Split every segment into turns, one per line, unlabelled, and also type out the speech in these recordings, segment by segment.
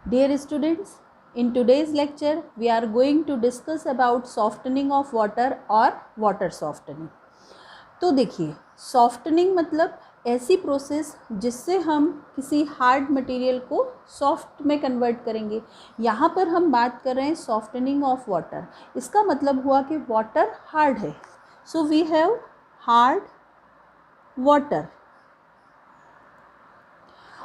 Dear students, in today's lecture we are going to discuss about softening of water or water softening. तो देखिए, softening मतलब ऐसी process जिससे हम किसी हार्ड मटेरियल को सॉफ्ट में कन्वर्ट करेंगे. यहाँ पर हम बात कर रहे हैं सॉफ्टनिंग ऑफ वाटर. इसका मतलब हुआ कि वाटर हार्ड है, so we have hard water.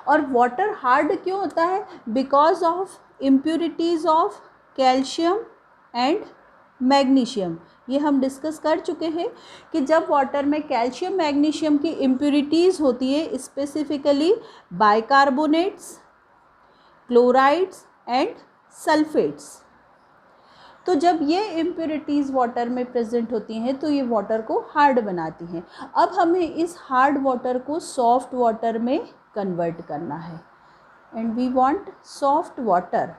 और वाटर हार्ड क्यों होता है? Because of impurities of calcium and magnesium. ये हम डिस्कस कर चुके हैं कि जब वाटर में कैल्शियम मैग्नीशियम की इम्प्योरिटीज़ होती है, specifically bicarbonates, chlorides and sulphates, तो जब ये इम्प्योरिटीज़ वाटर में प्रेजेंट होती हैं तो ये वाटर को हार्ड बनाती हैं. अब हमें इस हार्ड वाटर को सॉफ्ट वाटर में कन्वर्ट करना है and we want soft water.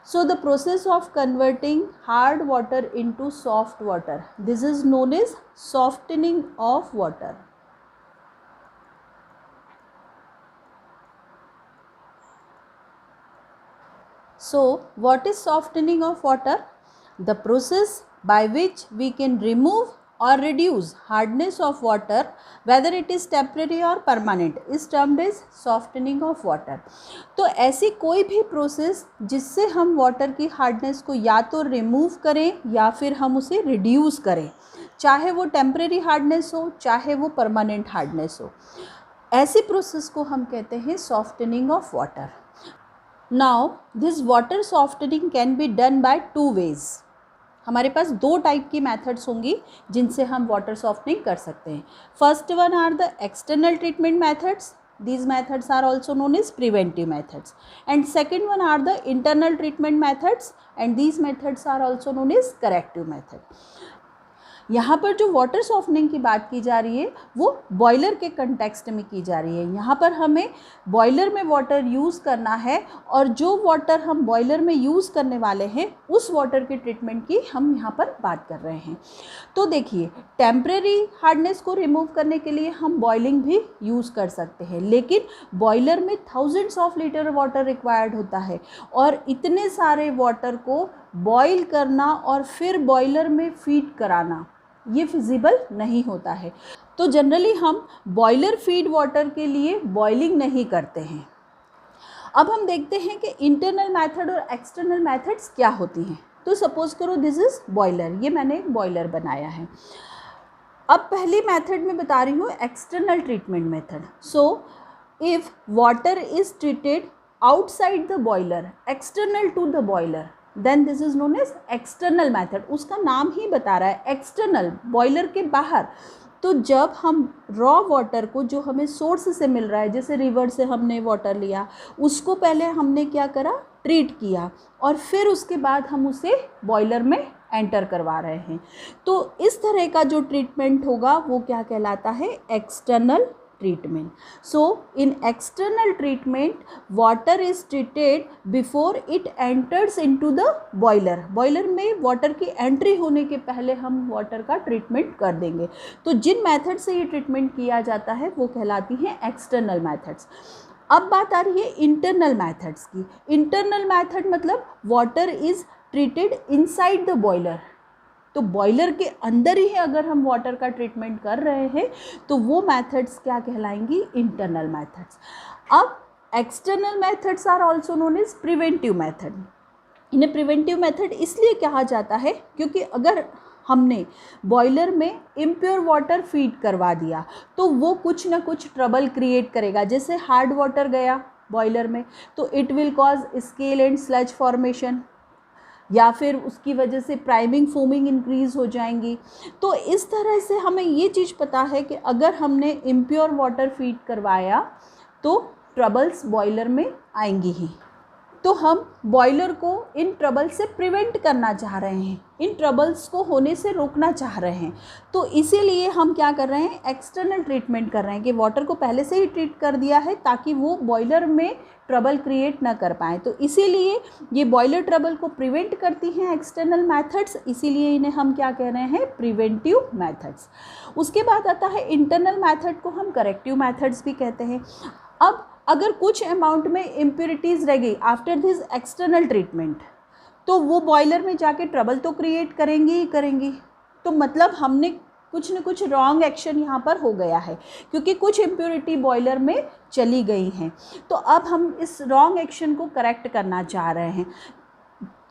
So the process of converting hard water into soft water, this is known as softening of water. So what is softening of water? The process by which we can remove or reduce hardness of water, whether it is temporary or permanent, is termed as softening of water. तो ऐसी कोई भी process जिससे हम water की hardness को या तो रिमूव करें या फिर हम उसे रिड्यूस करें, चाहे वो टेम्परेरी हार्डनेस हो चाहे वो परमानेंट हार्डनेस हो, ऐसी प्रोसेस को हम कहते हैं softening of water. Now this water softening can be done by two ways. हमारे पास दो टाइप की मेथड्स होंगी जिनसे हम वाटर सॉफ्टनिंग कर सकते हैं. First one are the external treatment methods. These methods are also known as preventive methods. And second one are the internal treatment methods, and these methods are also known as corrective method. यहाँ पर जो water softening की बात की जा रही है वो बॉयलर के कंटेक्स्ट में की जा रही है. यहाँ पर हमें बॉयलर में वाटर यूज़ करना है और जो वाटर हम बॉयलर में यूज़ करने वाले हैं उस वाटर के ट्रीटमेंट की हम यहाँ पर बात कर रहे हैं. तो देखिए, टेम्परेरी हार्डनेस को रिमूव करने के लिए हम बॉइलिंग भी यूज़ कर सकते हैं, लेकिन बॉयलर में thousands of litre water required होता है और इतने सारे वाटर को बॉयल करना और फिर बॉयलर में फीड कराना ये फिजिबल नहीं होता है. तो जनरली हम बॉयलर फीड वाटर के लिए बॉइलिंग नहीं करते हैं. अब हम देखते हैं कि इंटरनल मेथड और एक्सटर्नल मेथड्स क्या होती हैं. तो सपोज करो दिस इज़ बॉयलर, ये मैंने एक बॉयलर बनाया है. अब पहली मेथड में बता रही हूँ external treatment method. So if water is treated outside the boiler, external to the boiler, then this is known as external method. उसका नाम ही बता रहा है एक्सटर्नल, बॉयलर के बाहर. तो जब हम रॉ वाटर को जो हमें सोर्स से मिल रहा है, जैसे रिवर से हमने वाटर लिया, उसको पहले हमने क्या करा, ट्रीट किया और फिर उसके बाद हम उसे बॉयलर में एंटर करवा रहे हैं. तो इस तरह का जो ट्रीटमेंट होगा वो क्या कहलाता है, external treatment. So in external treatment water is treated before it enters into the boiler. Boiler में water की entry होने के पहले हम water का treatment कर देंगे. तो जिन method से ये treatment किया जाता है वो कहलाती हैं external methods. अब बात आ रही है internal methods की. internal method मतलब water is treated inside the boiler. तो बॉयलर के अंदर ही अगर हम वाटर का ट्रीटमेंट कर रहे हैं तो वो मेथड्स क्या कहलाएंगी, इंटरनल मेथड्स. अब external methods are also known as preventive method. इन्हें प्रिवेंटिव मेथड इसलिए कहा जाता है क्योंकि अगर हमने बॉयलर में इम्प्योर वाटर फीड करवा दिया तो वो कुछ ना कुछ ट्रबल क्रिएट करेगा. जैसे हार्ड वाटर गया बॉयलर में तो it will cause scale and sludge formation, या फिर उसकी वजह से प्राइमिंग फोमिंग इंक्रीज़ हो जाएंगी. तो इस तरह से हमें ये चीज़ पता है कि अगर हमने इम्प्योर वाटर फीड करवाया तो ट्रबल्स बॉयलर में आएंगी ही. तो हम बॉयलर को इन ट्रबल से प्रिवेंट करना चाह रहे हैं, इन ट्रबल्स को होने से रोकना चाह रहे हैं. तो इसीलिए हम क्या कर रहे हैं, एक्सटर्नल ट्रीटमेंट कर रहे हैं कि वाटर को पहले से ही ट्रीट कर दिया है ताकि वो बॉयलर में ट्रबल क्रिएट ना कर पाएँ. तो इसीलिए ये बॉयलर ट्रबल को प्रिवेंट करती हैं एक्सटर्नल मेथड्स, इसीलिए इन्हें हम क्या कह रहे हैं, प्रिवेंटिव मेथड्स. उसके बाद आता है इंटरनल मेथड को हम करेक्टिव मेथड्स भी कहते हैं. अब अगर कुछ अमाउंट में इम्प्योरिटीज़ रह गई आफ्टर दिस एक्सटर्नल ट्रीटमेंट, तो वो बॉयलर में जाके ट्रबल तो क्रिएट करेंगी ही करेंगी। तो मतलब हमने कुछ न कुछ रॉन्ग एक्शन यहाँ पर हो गया है, क्योंकि कुछ इम्प्योरिटी बॉयलर में चली गई हैं। तो अब हम इस रॉन्ग एक्शन को करेक्ट करना चाह रहे हैं।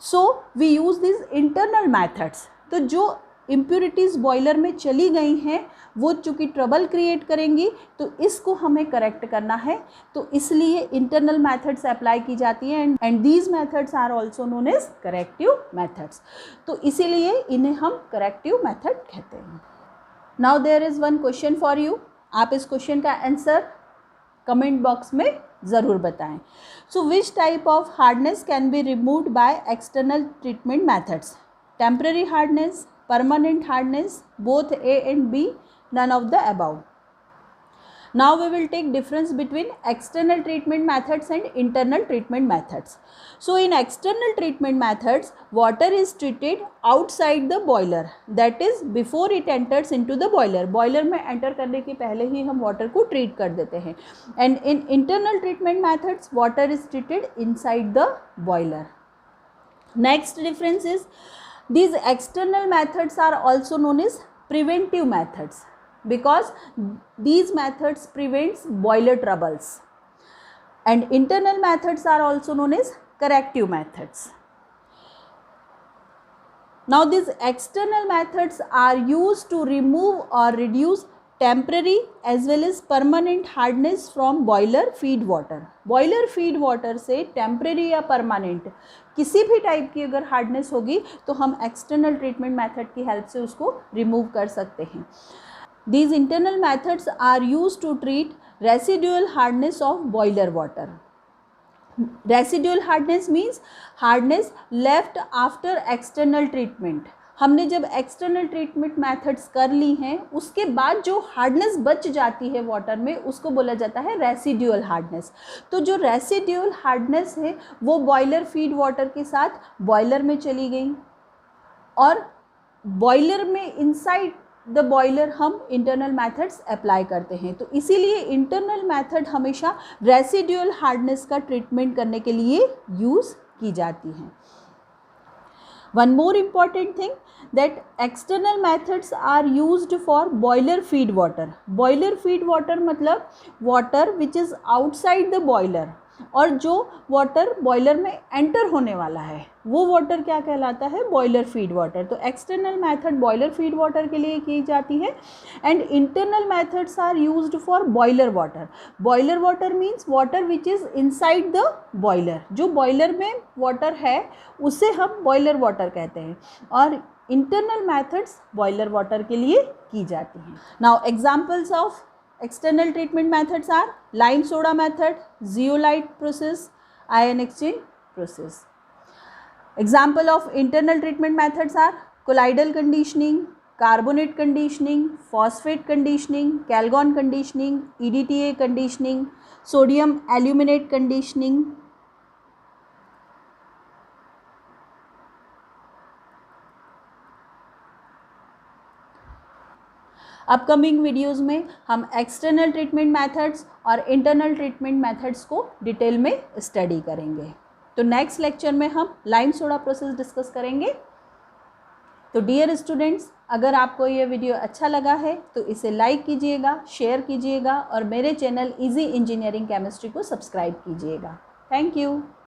So we use this internal methods. तो जो इम्प्योरिटीज़ बॉयलर में चली गई हैं वो चूँकि ट्रबल क्रिएट करेंगी, तो इसको हमें करेक्ट करना है। तो इसलिए इंटरनल मैथड्स अप्लाई की जाती हैं and these methods are also known as corrective methods. तो इसीलिए इन्हें हम करेक्टिव मैथड कहते हैं। Now there is one question for you. आप इस क्वेश्चन का आंसर कमेंट बॉक्स में ज़रूर बताएं। So which type of hardness can be removed by external treatment methods? Temporary hardness, permanent hardness, both A and B, none of the above. Now we will take difference between external treatment methods and internal treatment methods. So in external treatment methods, water is treated outside the boiler, that is before it enters into the boiler. Boiler में enter करने के पहले ही हम water को treat कर देते हैं. And in internal treatment methods, water is treated inside the boiler. Next difference is these external methods are also known as preventive methods because these methods prevents boiler troubles, and internal methods are also known as corrective methods. Now these external methods are used to remove or reduce temporary as well as permanent hardness from boiler feed water. Boiler feed water से temporary या permanent किसी भी type की अगर hardness होगी तो हम external treatment method की हेल्प से उसको रिमूव कर सकते हैं। These internal methods are used to treat residual hardness of boiler water. Residual hardness means hardness left after external treatment. हमने जब एक्सटर्नल ट्रीटमेंट मेथड्स कर ली हैं उसके बाद जो हार्डनेस बच जाती है वाटर में उसको बोला जाता है रेसिडुअल हार्डनेस। तो जो रेसिडुअल हार्डनेस है वो बॉयलर फीड वाटर के साथ बॉयलर में चली गई और बॉयलर में इनसाइड द बॉयलर हम इंटरनल मेथड्स अप्लाई करते हैं। तो इसीलिए इंटरनल मेथड हमेशा रेसिडुअल हार्डनेस का ट्रीटमेंट करने के लिए यूज़ की जाती हैं। One more important thing that external methods are used for boiler feed water. Boiler feed water मतलब water which is outside the boiler, और जो वाटर बॉयलर में एंटर होने वाला है वो वाटर क्या कहलाता है? Boiler feed water. तो external method boiler feed water के लिए की जाती है and internal methods are used for boiler water. Boiler water means water which is inside the boiler. जो बॉयलर में वाटर है उसे हम बॉयलर वाटर कहते हैं और इंटरनल मेथड्स बॉयलर वाटर के लिए की जाती हैं। Now examples of external treatment methods are lime soda method, zeolite process, ion exchange process. Example of internal treatment methods are colloidal conditioning, carbonate conditioning, phosphate conditioning, calgon conditioning, EDTA conditioning, sodium aluminate conditioning. Upcoming videos में हम external treatment methods और internal treatment methods को detail में study करेंगे। तो next lecture में हम lime soda process discuss करेंगे। तो डियर स्टूडेंट्स, अगर आपको ये वीडियो अच्छा लगा है तो इसे लाइक कीजिएगा, शेयर कीजिएगा और मेरे चैनल इजी इंजीनियरिंग केमिस्ट्री को सब्सक्राइब कीजिएगा। Thank you.